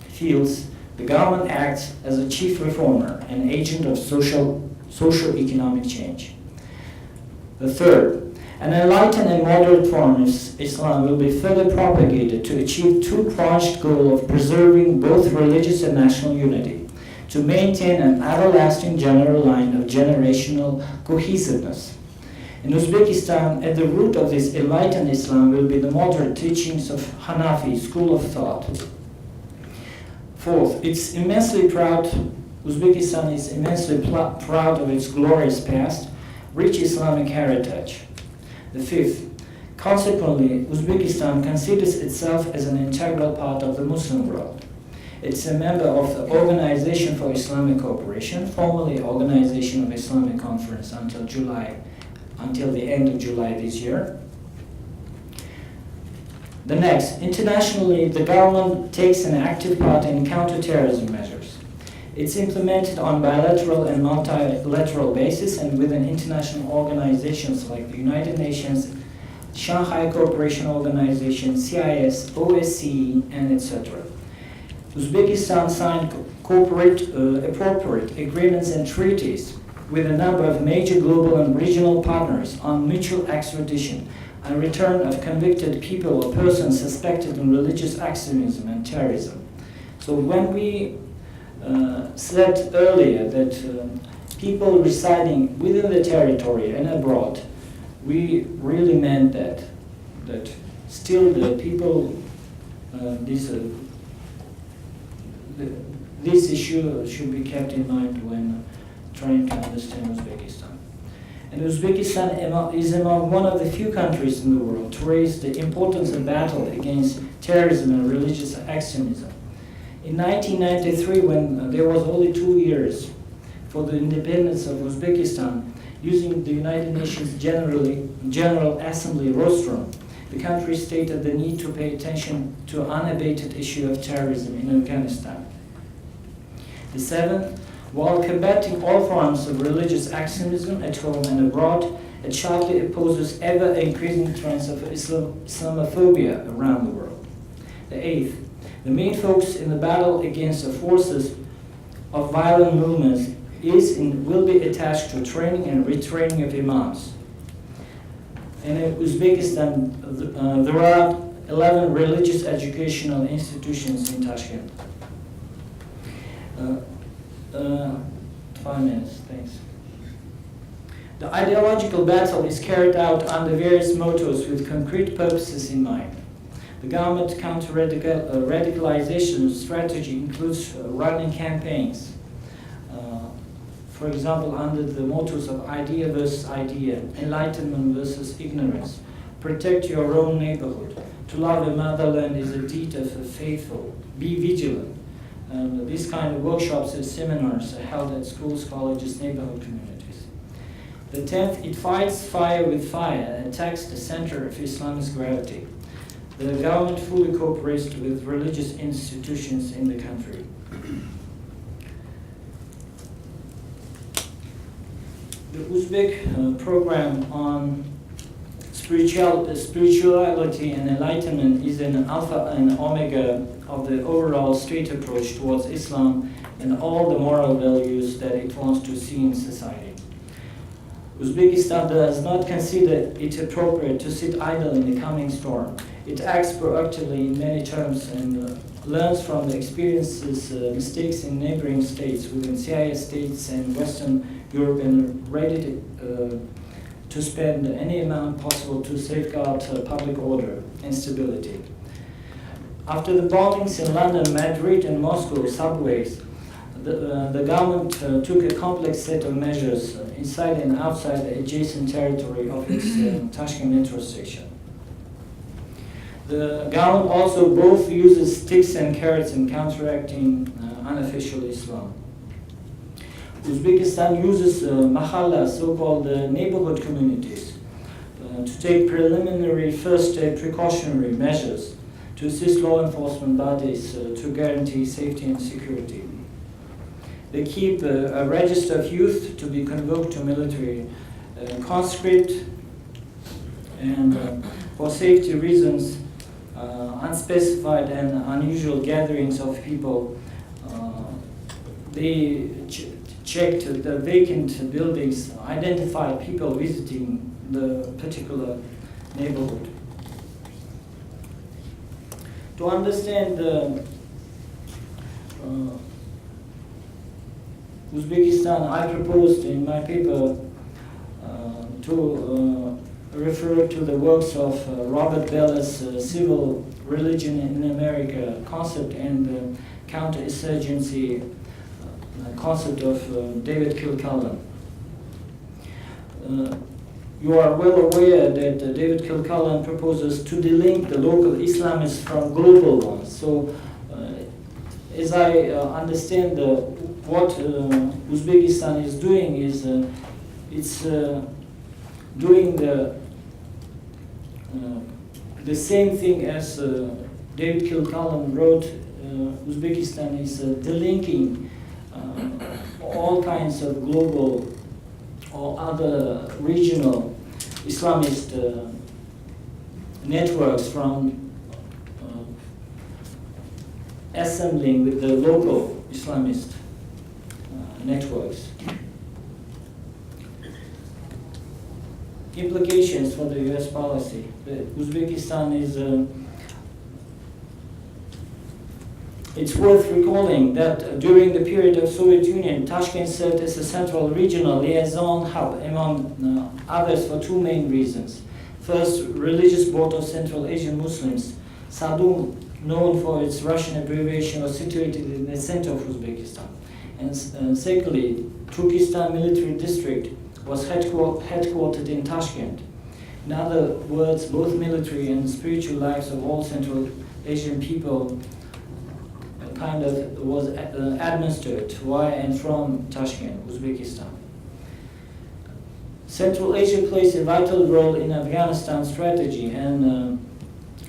S5: fields, the government acts as a chief reformer, an agent of social-economic change. The third, an enlightened and moderate form of Islam will be further propagated to achieve two-pronged goal of preserving both religious and national unity, to maintain an everlasting general line of generational cohesiveness. In Uzbekistan, at the root of this enlightened Islam will be the moderate teachings of Hanafi school of thought. Fourth, Uzbekistan is immensely proud of its glorious past, rich Islamic heritage. The fifth, consequently, Uzbekistan considers itself as an integral part of the Muslim world. It's a member of the Organization for Islamic Cooperation, formerly Organization of Islamic Conference until the end of July this year. The next, internationally, the government takes an active part in counterterrorism measures. It's implemented on bilateral and multilateral basis and within international organizations like the United Nations, Shanghai Cooperation Organization, CIS, OSCE, and etc. Uzbekistan signed appropriate agreements and treaties with a number of major global and regional partners on mutual extradition and return of convicted people or persons suspected in religious extremism and terrorism. So when we said earlier that people residing within the territory and abroad, we really meant that still the people, this issue should be kept in mind when trying to understand Uzbekistan. And Uzbekistan is among one of the few countries in the world to raise the importance of battle against terrorism and religious extremism. In 1993, when there was only 2 years for the independence of Uzbekistan, using the United Nations General Assembly rostrum, the country stated the need to pay attention to unabated issue of terrorism in Afghanistan. The seventh, While combating all forms of religious extremism at home and abroad, it sharply opposes ever-increasing trends of Islamophobia around the world. The eighth, the main focus in the battle against the forces of violent movements is and will be attached to training and retraining of imams. In Uzbekistan, there are 11 religious educational institutions in Tashkent. 5 minutes, thanks. The ideological battle is carried out under various mottos with concrete purposes in mind. The government counter-radicalization strategy includes running campaigns, for example, under the mottos of idea versus idea, enlightenment versus ignorance, protect your own neighborhood, to love the motherland is a deed of the faithful, be vigilant. And these kind of workshops and seminars are held at schools, colleges, neighborhood communities. The 10th, it fights fire with fire and attacks the center of Islam's gravity. The government fully cooperates with religious institutions in the country. The Uzbek program on spirituality and enlightenment is an alpha and omega of the overall state approach towards Islam and all the moral values that it wants to see in society. Uzbekistan does not consider it appropriate to sit idle in the coming storm. It acts proactively in many terms and learns from the experiences, mistakes in neighboring states within CIS states and Western Europe, and ready to spend any amount possible to safeguard public order and stability. After the bombings in London, Madrid, and Moscow subways, the government took a complex set of measures inside and outside the adjacent territory of its Tashkent metro station. The government also both uses sticks and carrots in counteracting unofficial Islam. Uzbekistan uses mahalla, so-called neighborhood communities, to take preliminary first-aid precautionary measures to assist law enforcement bodies to guarantee safety and security. They keep a register of youth to be convoked to military conscript, and for safety reasons, unspecified and unusual gatherings of people, they checked the vacant buildings, identified people visiting the particular neighborhood. To understand Uzbekistan, I proposed in my paper to refer to the works of Robert Beller's Civil Religion in America concept and the counterinsurgency concept of David Kilcullen. You are well aware that David Kilcullen proposes to delink the local Islamists from global ones. So, as I understand what Uzbekistan is doing is it's doing the same thing as David Kilcullen wrote. Uzbekistan is delinking all kinds of global or other regional Islamist networks from assembling with the local Islamist networks. Implications for the US policy. Uzbekistan is it's worth recalling that during the period of Soviet Union, Tashkent served as a central regional liaison hub, among others, for two main reasons. First, religious board of Central Asian Muslims, Sadum, known for its Russian abbreviation, was situated in the center of Uzbekistan. And secondly, Turkestan military district was headquartered in Tashkent. In other words, both military and spiritual lives of all Central Asian people kind of was administered via and from Tashkent, Uzbekistan. Central Asia plays a vital role in Afghanistan strategy, and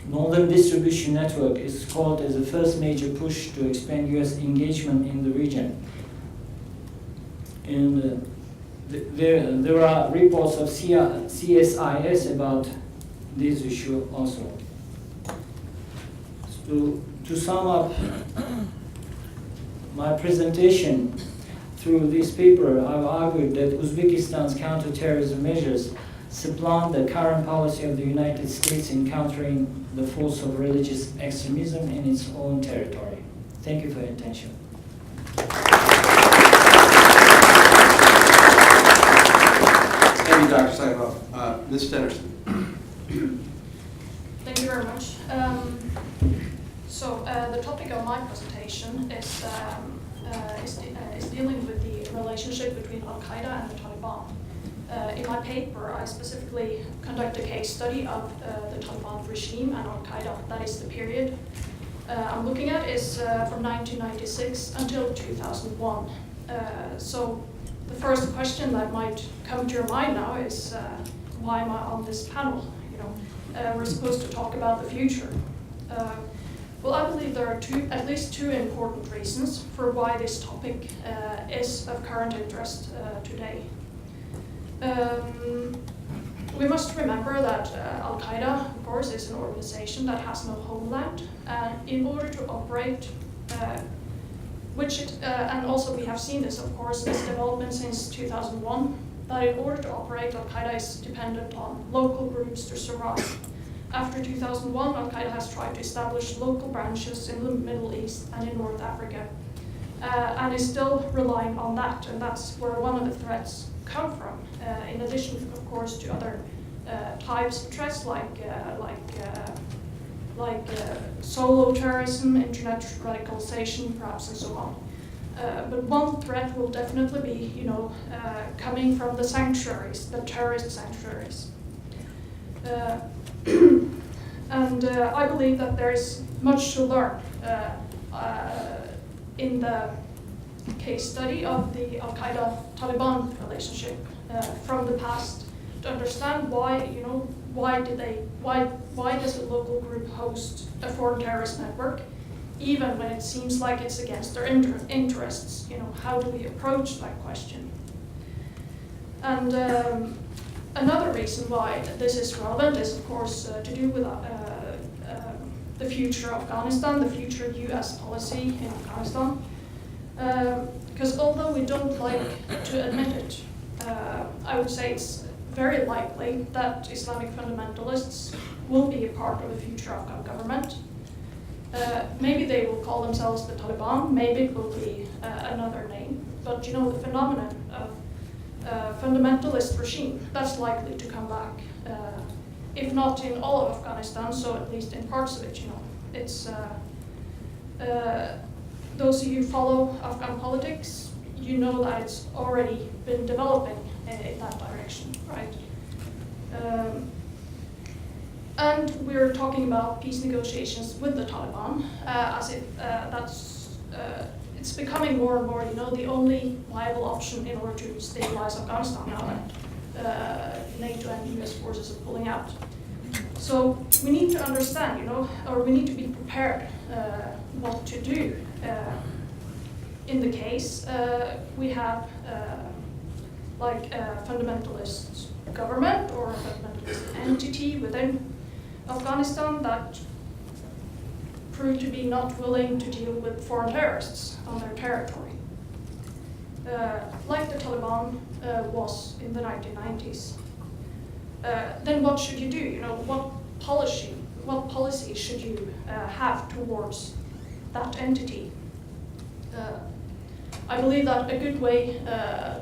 S5: Northern Distribution Network is called as the first major push to expand US engagement in the region. And there are reports of CSIS about this issue also. So, to sum up my presentation, through this paper, I've argued that Uzbekistan's counterterrorism measures supplant the current policy of the United States in countering the force of religious extremism in its own territory. Thank you for your attention.
S3: Thank you, Dr. Saipov. Ms. Stenersen.
S6: Thank you very much. The topic of my presentation is dealing with the relationship between Al-Qaeda and the Taliban. In my paper, I specifically conduct a case study of the Taliban regime and Al-Qaeda. That is the period I'm looking at is from 1996 until 2001. So the first question that might come to your mind now is, why am I on this panel? We're supposed to talk about the future. Well, I believe there are at least two important reasons for why this topic is of current interest today. We must remember that Al-Qaeda, of course, is an organization that has no homeland, and in order to operate, and also we have seen this, of course, this development since 2001, that in order to operate, Al-Qaeda is dependent on local groups to survive. After 2001, Al-Qaeda has tried to establish local branches in the Middle East and in North Africa, and is still relying on that, and that's where one of the threats come from, in addition, of course, to other types of threats like solo terrorism, internet radicalization, perhaps, and so on. But one threat will definitely be, coming from the sanctuaries, the terrorist sanctuaries. And I believe that there is much to learn in the case study of the Al-Qaeda-Taliban relationship from the past to understand why does a local group host a foreign terrorist network, even when it seems like it's against their interests. How do we approach that question? And another reason why this is relevant is, of course, to do with the future of Afghanistan, the future U.S. policy in Afghanistan. Because although we don't like to admit it, I would say it's very likely that Islamic fundamentalists will be a part of the future Afghan government. Maybe they will call themselves the Taliban, maybe it will be another name, but the phenomenon of fundamentalist regime, that's likely to come back. If not in all of Afghanistan, so at least in parts of it, It's those of you who follow Afghan politics, that it's already been developing in that direction, right? And we're talking about peace negotiations with the Taliban, as if it's becoming more and more, the only viable option in order to stabilize Afghanistan now that NATO and US forces are pulling out. So we need to understand, or we need to be prepared what to do. In the case, we have a fundamentalist government or a fundamentalist entity within Afghanistan that proved to be not willing to deal with foreign terrorists on their territory. Like the Taliban was in the 1990s. Then what should you do? What policy should you have towards that entity? I believe that a good way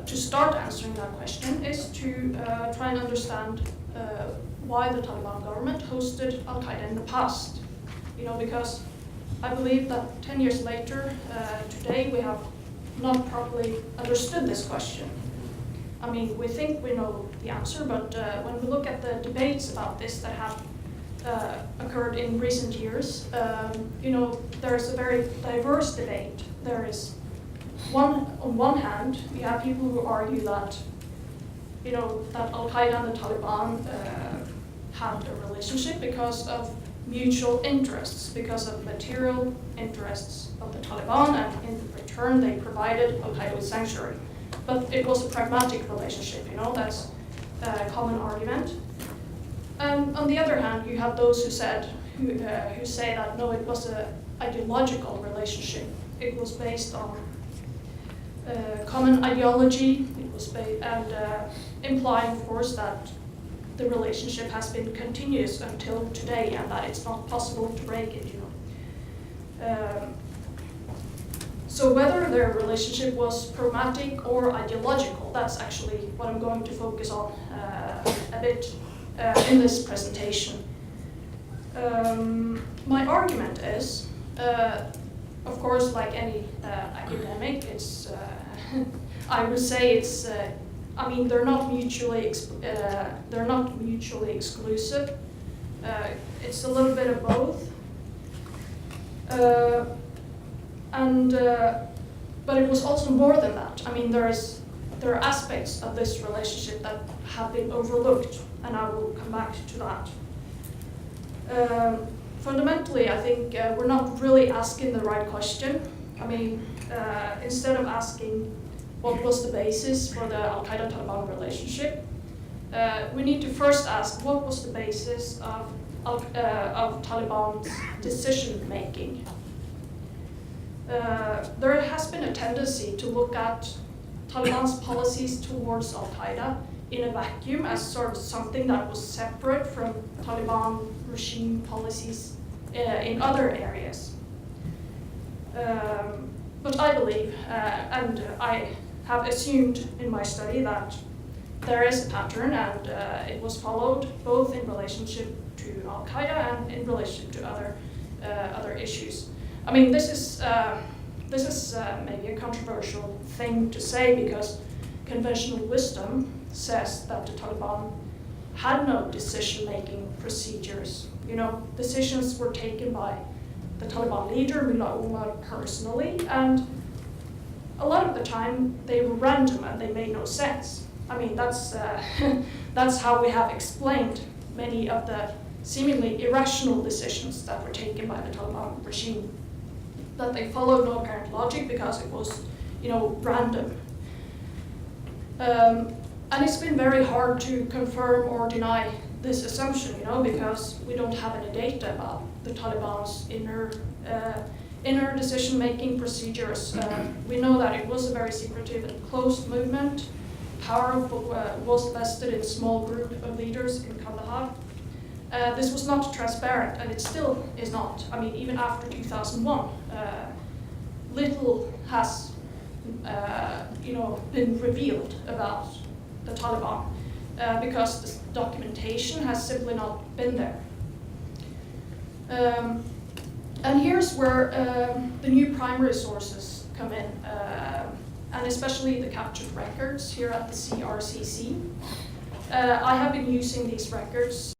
S6: to start answering that question is to try and understand why the Taliban government hosted Al-Qaeda in the past. Because I believe that 10 years later, today, we have not properly understood this question. I mean, we think we know the answer, but when we look at the debates about this that have occurred in recent years, there's a very diverse debate. There is on one hand, we have people who argue that, that Al-Qaeda and the Taliban had a relationship because of mutual interests, because of material interests of the Taliban, and in return they provided Al-Qaeda with sanctuary. but it was a pragmatic relationship, you know, that's a common argument. And on the other hand, you have those who say that no, it was an ideological relationship. It was based on common ideology. It was implying, of course, that the relationship has been continuous until today, and that it's not possible to break it. You know. So whether their relationship was pragmatic or ideological, that's actually what I'm going to focus on a bit in this presentation. My argument is, of course, like any academic, it's I would say it's. I mean, they're not mutually exclusive. It's a little bit of both. But it was also more than that. I mean, there are aspects of this relationship that have been overlooked, and I will come back to that. Fundamentally, I think we're not really asking the right question. I mean, instead of asking what was the basis for the Al-Qaeda-Taliban relationship, we need to first ask what was the basis of Taliban's decision-making. There has been a tendency to look at Taliban's policies towards Al-Qaeda in a vacuum as sort of something that was separate from Taliban regime policies in other areas. But I believe, and I have assumed in my study, that there is a pattern, and it was followed both in relationship to Al-Qaeda and in relationship to other issues. I mean, this is maybe a controversial thing to say, because conventional wisdom says that the Taliban had no decision-making procedures. You know, decisions were taken by the Taliban leader, Meleagrou-Hitchens, personally, and a lot of the time they were random and they made no sense. I mean, that's how we have explained many of the seemingly irrational decisions that were taken by the Taliban regime. That they followed no apparent logic because it was, you know, random. And it's been very hard to confirm or deny this assumption, you know, because we don't have any data about the Taliban's inner decision-making procedures. We know that it was a very secretive and closed movement. Power was vested in a small group of leaders in Kandahar. This was not transparent, and it still is not. I mean, even after 2001, little has, been revealed about the Taliban because the documentation has simply not been there. And here's where the new primary sources come in, and especially the captured records here at the CRRC. I have been using these records